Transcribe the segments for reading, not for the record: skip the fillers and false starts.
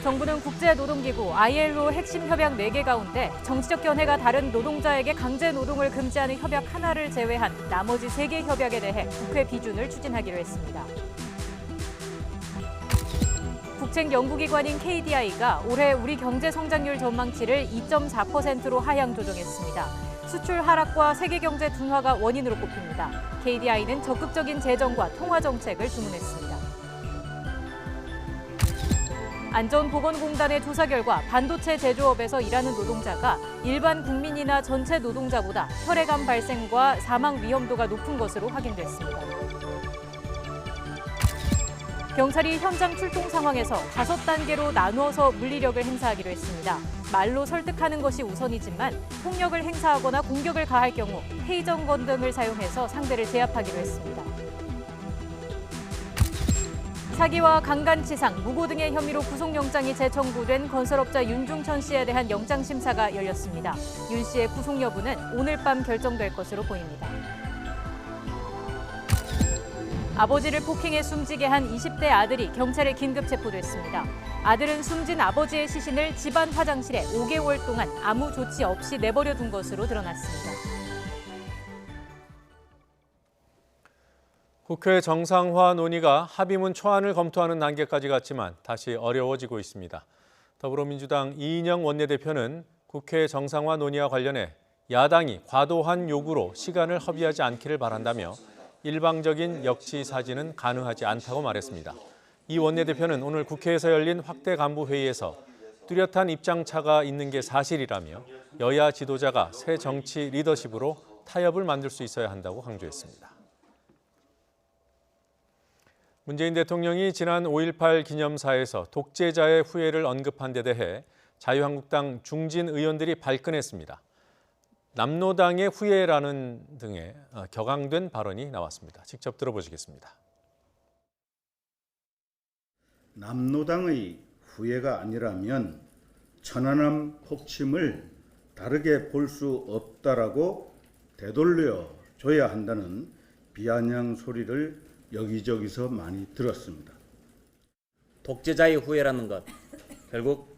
정부는 국제노동기구 ILO 핵심 협약 4개 가운데 정치적 견해가 다른 노동자에게 강제 노동을 금지하는 협약 하나를 제외한 나머지 3개 협약에 대해 국회 비준을 추진하기로 했습니다. 국책연구기관인 KDI가 올해 우리 경제 성장률 전망치를 2.4%로 하향 조정했습니다. 수출 하락과 세계 경제 둔화가 원인으로 꼽힙니다. KDI는 적극적인 재정과 통화 정책을 주문했습니다. 안전보건공단의 조사 결과 반도체 제조업에서 일하는 노동자가 일반 국민이나 전체 노동자보다 혈액암 발생과 사망 위험도가 높은 것으로 확인됐습니다. 경찰이 현장 출동 상황에서 5단계로 나누어서 물리력을 행사하기로 했습니다. 말로 설득하는 것이 우선이지만 폭력을 행사하거나 공격을 가할 경우 테이저건 등을 사용해서 상대를 제압하기로 했습니다. 사기와 강간치상, 무고 등의 혐의로 구속영장이 재청구된 건설업자 윤중천 씨에 대한 영장심사가 열렸습니다. 윤 씨의 구속 여부는 오늘 밤 결정될 것으로 보입니다. 아버지를 폭행해 숨지게 한 20대 아들이 경찰에 긴급 체포됐습니다. 아들은 숨진 아버지의 시신을 집안 화장실에 5개월 동안 아무 조치 없이 내버려 둔 것으로 드러났습니다. 국회 정상화 논의가 합의문 초안을 검토하는 단계까지 갔지만 다시 어려워지고 있습니다. 더불어민주당 이인영 원내대표는 국회 정상화 논의와 관련해 야당이 과도한 요구로 시간을 허비하지 않기를 바란다며 일방적인 역지사지는 가능하지 않다고 말했습니다. 이 원내대표는 오늘 국회에서 열린 확대 간부 회의에서 뚜렷한 입장차가 있는 게 사실이라며 여야 지도자가 새 정치 리더십으로 타협을 만들 수 있어야 한다고 강조했습니다. 문재인 대통령이 지난 5.18 기념사에서 독재자의 후예를 언급한 데 대해 자유한국당 중진 의원들이 발끈했습니다. 남로당의 후예라는 등의 격앙된 발언이 나왔습니다. 직접 들어보시겠습니다. 남로당의 후예가 아니라면 천안함 폭침을 다르게 볼 수 없다라고 되돌려 줘야 한다는 비아냥 소리를 여기저기서 많이 들었습니다. 독재자의 후예라는 것, 결국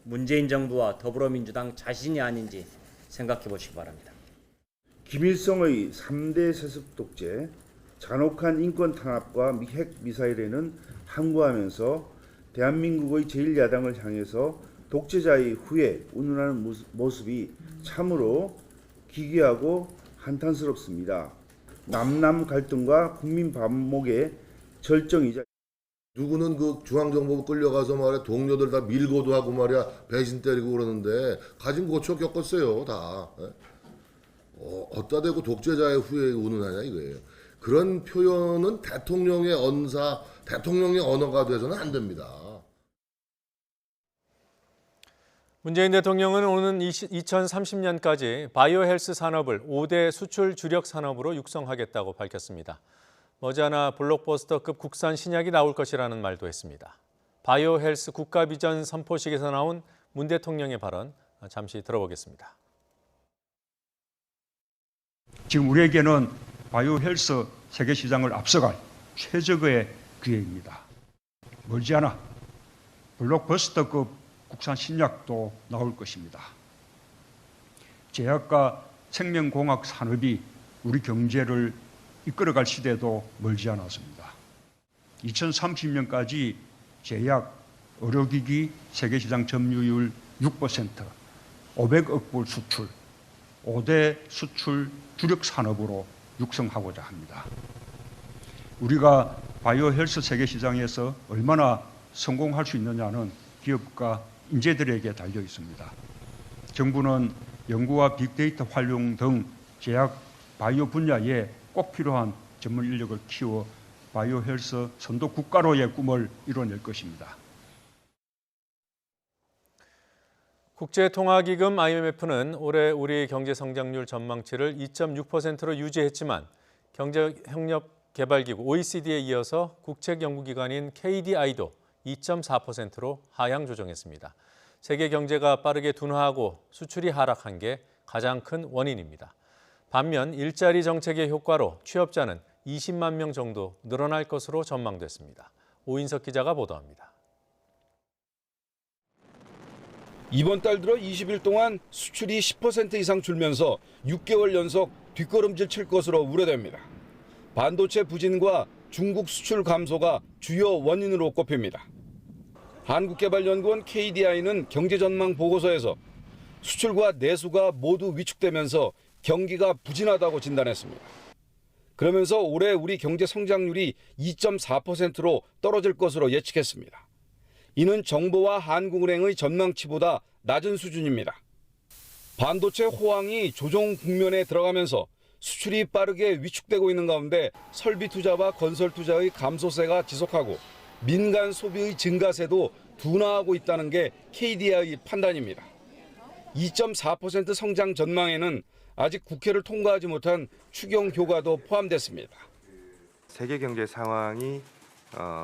문재인 정부와 더불어민주당 자신이 아닌지 생각해 보시기 바랍니다. 김일성의 3대 세습 독재, 잔혹한 인권 탄압과 핵 미사일에는 항거하면서 대한민국의 제1야당을 향해서 독재자의 후예 운운하는 모습이 참으로 기괴하고 한탄스럽습니다. 남남 갈등과 국민 반목의 절정이자 누구는 그 중앙정보부 끌려가서 말이야 동료들 다 밀고도 하고 말이야 배신 때리고 그러는데 가진 고초 겪었어요 다. 어디다 대고 독재자의 후예 운운하냐 이거예요. 그런 표현은 대통령의 언사, 대통령의 언어가 돼서는 안 됩니다. 문재인 대통령은 오는 2030년까지 바이오 헬스 산업을 5대 수출 주력 산업으로 육성하겠다고 밝혔습니다. 머지않아 블록버스터급 국산 신약이 나올 것이라는 말도 했습니다. 바이오 헬스 국가 비전 선포식에서 나온 문 대통령의 발언 잠시 들어보겠습니다. 지금 우리에게는 바이오 헬스 세계 시장을 앞서갈 최적의 기회입니다. 머지않아 블록버스터급 국산 신약도 나올 것입니다. 제약과 생명공학 산업이 우리 경제를 이끌어갈 시대도 멀지 않았습니다. 2030년까지 제약, 의료기기 세계시장 점유율 6%, 500억 불 수출, 5대 수출 주력 산업으로 육성하고자 합니다. 우리가 바이오 헬스 세계시장에서 얼마나 성공할 수 있느냐는 기업과 인재들에게 달려 있습니다. 정부는 연구와 빅데이터 활용 등 제약 바이오 분야에 꼭 필요한 전문 인력을 키워 바이오 헬스 선도 국가로의 꿈을 이뤄낼 것입니다. 국제통화기금 IMF는 올해 우리 경제 성장률 전망치를 2.6%로 유지했지만 경제협력개발기구 OECD에 이어서 국책연구기관인 KDI도 2.4%로 하향 조정했습니다. 세계 경제가 빠르게 둔화하고 수출이 하락한 게 가장 큰 원인입니다. 반면 일자리 정책의 효과로 취업자는 20만 명 정도 늘어날 것으로 전망됐습니다. 오인석 기자가 보도합니다. 이번 달 들어 20일 동안 수출이 10% 이상 줄면서 6개월 연속 뒷걸음질 칠 것으로 우려됩니다. 반도체 부진과 중국 수출 감소가 주요 원인으로 꼽힙니다. 한국개발연구원 KDI는 경제전망 보고서에서 수출과 내수가 모두 위축되면서 경기가 부진하다고 진단했습니다. 그러면서 올해 우리 경제 성장률이 2.4%로 떨어질 것으로 예측했습니다. 이는 정부와 한국은행의 전망치보다 낮은 수준입니다. 반도체 호황이 조정 국면에 들어가면서 수출이 빠르게 위축되고 있는 가운데 설비 투자와 건설 투자의 감소세가 지속하고 민간 소비의 증가세도 둔화하고 있다는 게 KDI의 판단입니다. 2.4% 성장 전망에는 아직 국회를 통과하지 못한 추경 효과도 포함됐습니다. 세계 경제 상황이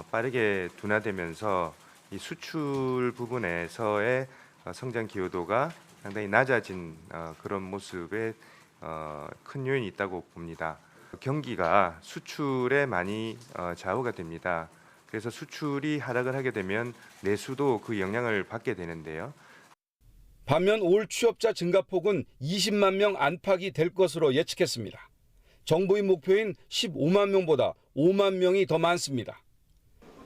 빠르게 둔화되면서 이 수출 부분에서의 성장 기여도가 상당히 낮아진 그런 모습에 큰 요인이 있다고 봅니다. 경기가 수출에 많이 좌우가 됩니다. 그래서 수출이 하락을 하게 되면 내수도 그 영향을 받게 되는데요. 반면 올 취업자 증가폭은 20만 명 안팎이 될 것으로 예측했습니다. 정부의 목표인 15만 명보다 5만 명이 더 많습니다.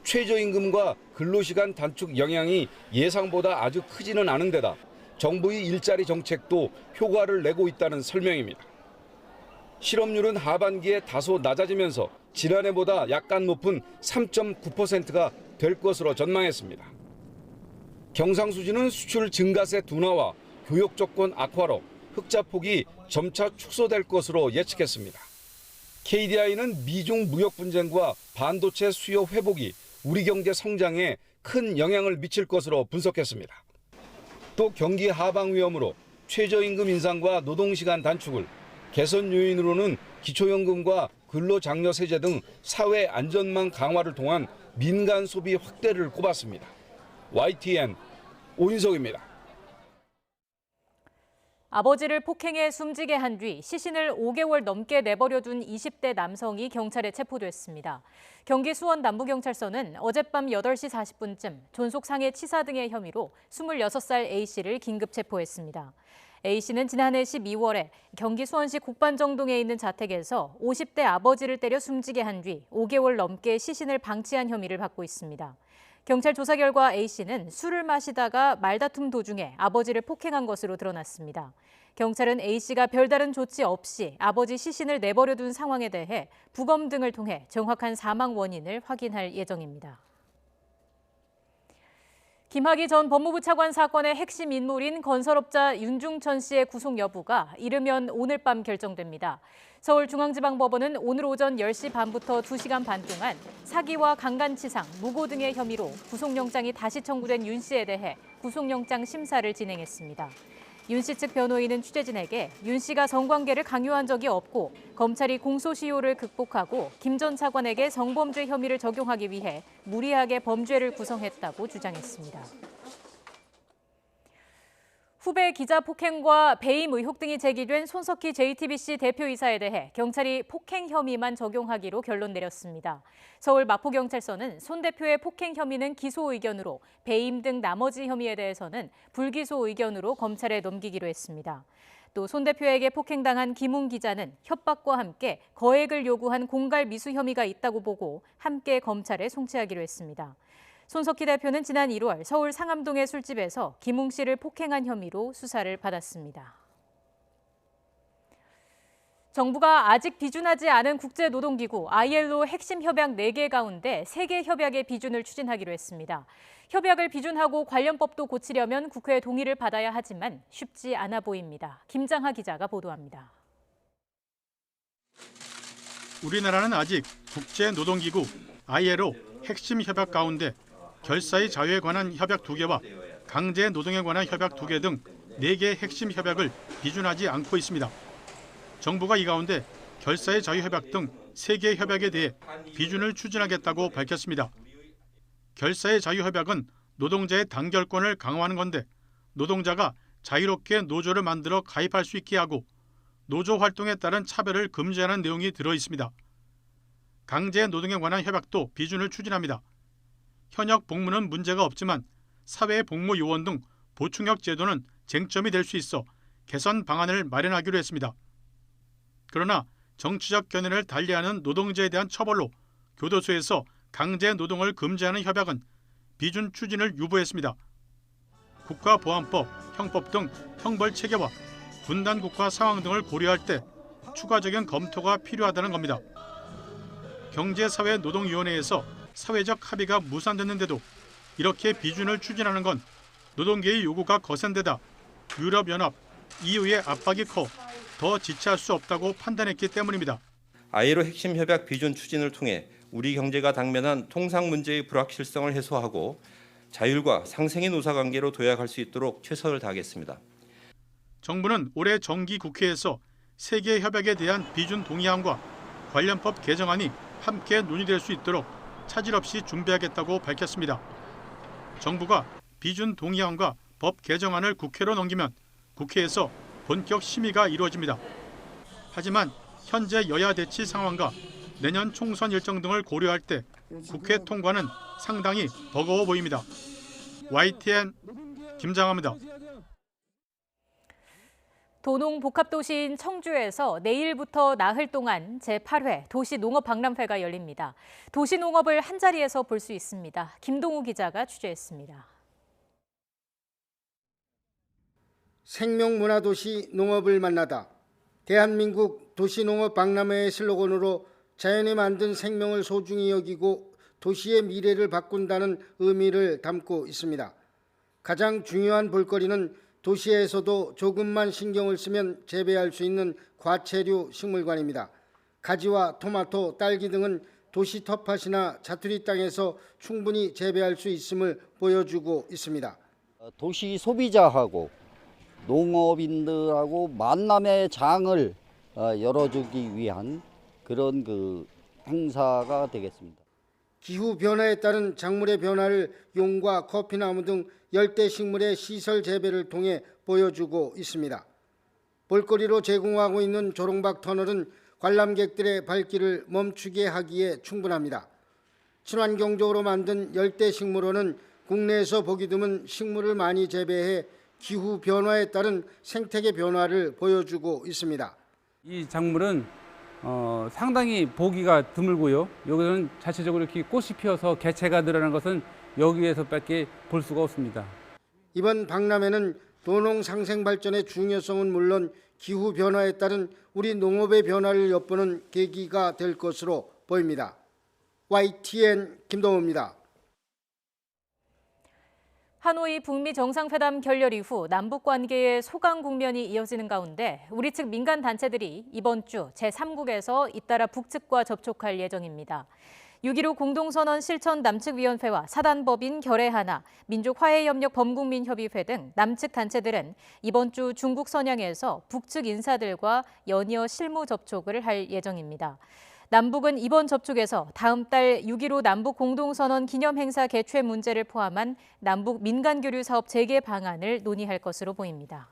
최저임금과 근로시간 단축 영향이 예상보다 아주 크지는 않은 데다 정부의 일자리 정책도 효과를 내고 있다는 설명입니다. 실업률은 하반기에 다소 낮아지면서 지난해보다 약간 높은 3.9%가 될 것으로 전망했습니다. 경상수지는 수출 증가세 둔화와 교역 조건 악화로 흑자폭이 점차 축소될 것으로 예측했습니다. KDI는 미중 무역 분쟁과 반도체 수요 회복이 우리 경제 성장에 큰 영향을 미칠 것으로 분석했습니다. 또 경기 하방 위험으로 최저임금 인상과 노동시간 단축을, 개선 요인으로는 기초연금과 근로장려세제 등 사회 안전망 강화를 통한 민간 소비 확대를 꼽았습니다. YTN 오인석입니다. 아버지를 폭행해 숨지게 한 뒤 시신을 5개월 넘게 내버려둔 20대 남성이 경찰에 체포됐습니다. 경기 수원 남부경찰서는 어젯밤 8시 40분쯤 존속상해 치사 등의 혐의로 26살 A씨를 긴급 체포했습니다. A씨는 지난해 12월에 경기 수원시 곡반정동에 있는 자택에서 50대 아버지를 때려 숨지게 한 뒤 5개월 넘게 시신을 방치한 혐의를 받고 있습니다. 경찰 조사 결과 A씨는 술을 마시다가 말다툼 도중에 아버지를 폭행한 것으로 드러났습니다. 경찰은 A씨가 별다른 조치 없이 아버지 시신을 내버려둔 상황에 대해 부검 등을 통해 정확한 사망 원인을 확인할 예정입니다. 김학의 전 법무부 차관 사건의 핵심 인물인 건설업자 윤중천 씨의 구속 여부가 이르면 오늘 밤 결정됩니다. 서울중앙지방법원은 오늘 오전 10시 반부터 2시간 반 동안 사기와 강간치상, 무고 등의 혐의로 구속영장이 다시 청구된 윤 씨에 대해 구속영장 심사를 진행했습니다. 윤 씨 측 변호인은 취재진에게 윤 씨가 성관계를 강요한 적이 없고 검찰이 공소시효를 극복하고 김 전 차관에게 성범죄 혐의를 적용하기 위해 무리하게 범죄를 구성했다고 주장했습니다. 후배 기자 폭행과 배임 의혹 등이 제기된 손석희 JTBC 대표이사에 대해 경찰이 폭행 혐의만 적용하기로 결론 내렸습니다. 서울 마포경찰서는 손 대표의 폭행 혐의는 기소 의견으로 배임 등 나머지 혐의에 대해서는 불기소 의견으로 검찰에 넘기기로 했습니다. 또 손 대표에게 폭행당한 김웅 기자는 협박과 함께 거액을 요구한 공갈 미수 혐의가 있다고 보고 함께 검찰에 송치하기로 했습니다. 손석희 대표는 지난 1월 서울 상암동의 술집에서 김웅 씨를 폭행한 혐의로 수사를 받았습니다. 정부가 아직 비준하지 않은 국제노동기구 ILO 핵심 협약 4개 가운데 3개 협약의 비준을 추진하기로 했습니다. 협약을 비준하고 관련법도 고치려면 국회 동의를 받아야 하지만 쉽지 않아 보입니다. 김장하 기자가 보도합니다. 우리나라는 아직 국제노동기구 ILO 핵심 협약 가운데 결사의 자유에 관한 협약 2개와 강제 노동에 관한 협약 2개 등 4개의 핵심 협약을 비준하지 않고 있습니다. 정부가 이 가운데 결사의 자유 협약 등 3개의 협약에 대해 비준을 추진하겠다고 밝혔습니다. 결사의 자유협약은 노동자의 단결권을 강화하는 건데 노동자가 자유롭게 노조를 만들어 가입할 수 있게 하고 노조 활동에 따른 차별을 금지하는 내용이 들어 있습니다. 강제 노동에 관한 협약도 비준을 추진합니다. 현역 복무는 문제가 없지만 사회 복무 요원 등 보충력 제도는 쟁점이 될 수 있어 개선 방안을 마련하기로 했습니다. 그러나 정치적 견해를 달리하는 노동자에 대한 처벌로 교도소에서 강제 노동을 금지하는 협약은 비준 추진을 유보했습니다. 국가보안법, 형법 등 형벌 체계와 분단 국가 상황 등을 고려할 때 추가적인 검토가 필요하다는 겁니다. 경제사회노동위원회에서 사회적 합의가 무산됐는데도 이렇게 비준을 추진하는 건 노동계의 요구가 거센데다 유럽연합, EU의 압박이 커 더 지체할 수 없다고 판단했기 때문입니다. ILO 핵심 협약 비준 추진을 통해 우리 경제가 당면한 통상 문제의 불확실성을 해소하고 자율과 상생의 노사관계로 도약할 수 있도록 최선을 다하겠습니다. 정부는 올해 정기 국회에서 세계 협약에 대한 비준 동의안과 관련법 개정안이 함께 논의될 수 있도록 차질 없이 준비하겠다고 밝혔습니다. 정부가 비준 동의안과 법 개정안을 국회로 넘기면 국회에서 본격 심의가 이루어집니다. 하지만 현재 여야 대치 상황과 내년 총선 일정 등을 고려할 때 국회 통과는 상당히 버거워 보입니다. YTN 김장하입니다. 도농 복합도시인 청주에서 내일부터 나흘 동안 제8회 도시농업박람회가 열립니다. 도시농업을 한자리에서 볼 수 있습니다. 김동우 기자가 취재했습니다. 생명문화도시 농업을 만나다. 대한민국 도시농업박람회의 슬로건으로 자연이 만든 생명을 소중히 여기고 도시의 미래를 바꾼다는 의미를 담고 있습니다. 가장 중요한 볼거리는 도시에서도 조금만 신경을 쓰면 재배할 수 있는 과채류 식물관입니다. 가지와 토마토, 딸기 등은 도시 텃밭이나 자투리 땅에서 충분히 재배할 수 있음을 보여주고 있습니다. 도시 소비자하고 농업인들하고 만남의 장을 열어주기 위한 그런 행사가 되겠습니다. 기후 변화에 따른 작물의 변화를 용과 커피나무 등 열대 식물의 시설 재배를 통해 보여주고 있습니다. 볼거리로 제공하고 있는 조롱박 터널은 관람객들의 발길을 멈추게 하기에 충분합니다. 친환경적으로 만든 열대 식물원은 국내에서 보기 드문 식물을 많이 재배해 기후 변화에 따른 생태계 변화를 보여주고 있습니다. 이 작물은 상당히 보기가 드물고요. 여기는 자체적으로 이렇게 꽃이 피어서 개체가 늘어나는 것은 여기에서밖에 볼 수가 없습니다. 이번 박람회는 도농 상생 발전의 중요성은 물론 기후 변화에 따른 우리 농업의 변화를 엿보는 계기가 될 것으로 보입니다. YTN 김동호입니다. 하노이 북미 정상회담 결렬 이후 남북 관계의 소강 국면이 이어지는 가운데 우리 측 민간 단체들이 이번 주 제3국에서 잇따라 북측과 접촉할 예정입니다. 6.15 공동선언 실천 남측위원회와 사단법인 결의하나, 민족화해협력 범국민협의회 등 남측 단체들은 이번 주 중국 선양에서 북측 인사들과 연이어 실무 접촉을 할 예정입니다. 남북은 이번 접촉에서 다음 달 6.15 남북 공동선언 기념행사 개최 문제를 포함한 남북 민간교류 사업 재개 방안을 논의할 것으로 보입니다.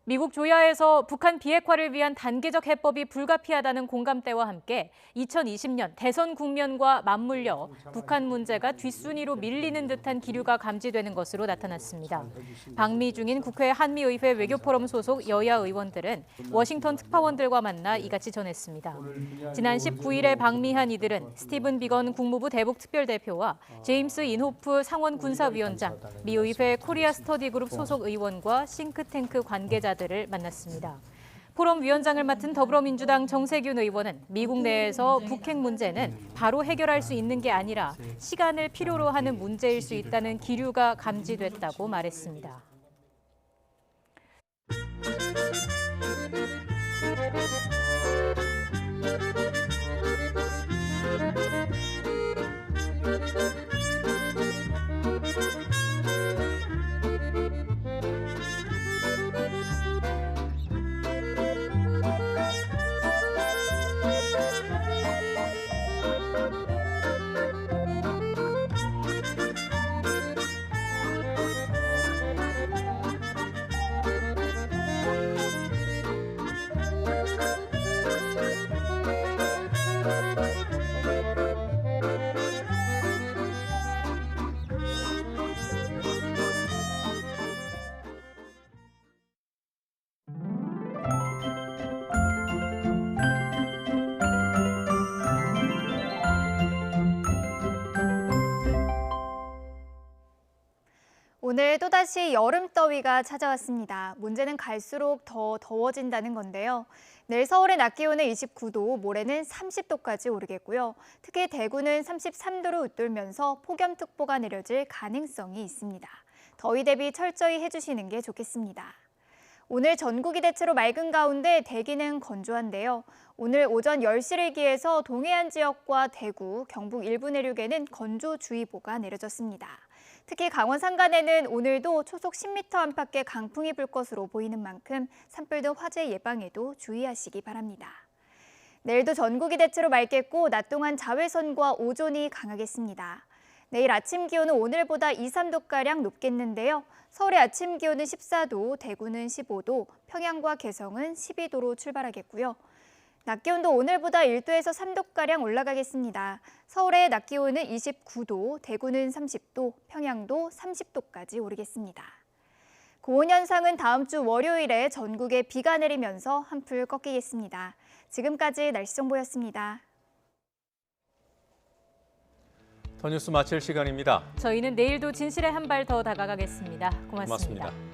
미국 조야에서 북한 비핵화를 위한 단계적 해법이 불가피하다는 공감대와 함께 2020년 대선 국면과 맞물려 북한 문제가 뒷순위로 밀리는 듯한 기류가 감지되는 것으로 나타났습니다. 방미 중인 국회 한미의회 외교포럼 소속 여야 의원들은 워싱턴 특파원들과 만나 이같이 전했습니다. 지난 19일에 방미한 이들은 스티븐 비건 국무부 대북특별대표와 제임스 인호프 상원 군사위원장, 미 의회 코리아 스터디그룹 소속 의원과 싱크탱크 관계자 들을 만났습니다. 포럼 위원장을 맡은 더불어민주당 정세균 의원은 미국 내에서 북핵 문제는 바로 해결할 수 있는 게 아니라 시간을 필요로 하는 문제일 수 있다는 기류가 감지됐다고 말했습니다. 오늘 또다시 여름더위가 찾아왔습니다. 문제는 갈수록 더 더워진다는 건데요. 내일 서울의 낮 기온은 29도, 모레는 30도까지 오르겠고요. 특히 대구는 33도를 웃돌면서 폭염특보가 내려질 가능성이 있습니다. 더위 대비 철저히 해주시는 게 좋겠습니다. 오늘 전국이 대체로 맑은 가운데 대기는 건조한데요. 오늘 오전 10시를 기해서 동해안 지역과 대구, 경북 일부 내륙에는 건조주의보가 내려졌습니다. 특히 강원 산간에는 오늘도 초속 10m 안팎의 강풍이 불 것으로 보이는 만큼 산불 등 화재 예방에도 주의하시기 바랍니다. 내일도 전국이 대체로 맑겠고 낮 동안 자외선과 오존이 강하겠습니다. 내일 아침 기온은 오늘보다 2, 3도가량 높겠는데요. 서울의 아침 기온은 14도, 대구는 15도, 평양과 개성은 12도로 출발하겠고요. 낮 기온도 오늘보다 1도에서 3도가량 올라가겠습니다. 서울의 낮 기온은 29도, 대구는 30도, 평양도 30도까지 오르겠습니다. 고온 현상은 다음 주 월요일에 전국에 비가 내리면서 한풀 꺾이겠습니다. 지금까지 날씨 정보였습니다. 더 뉴스 마칠 시간입니다. 저희는 내일도 진실에 한 발 더 다가가겠습니다. 고맙습니다.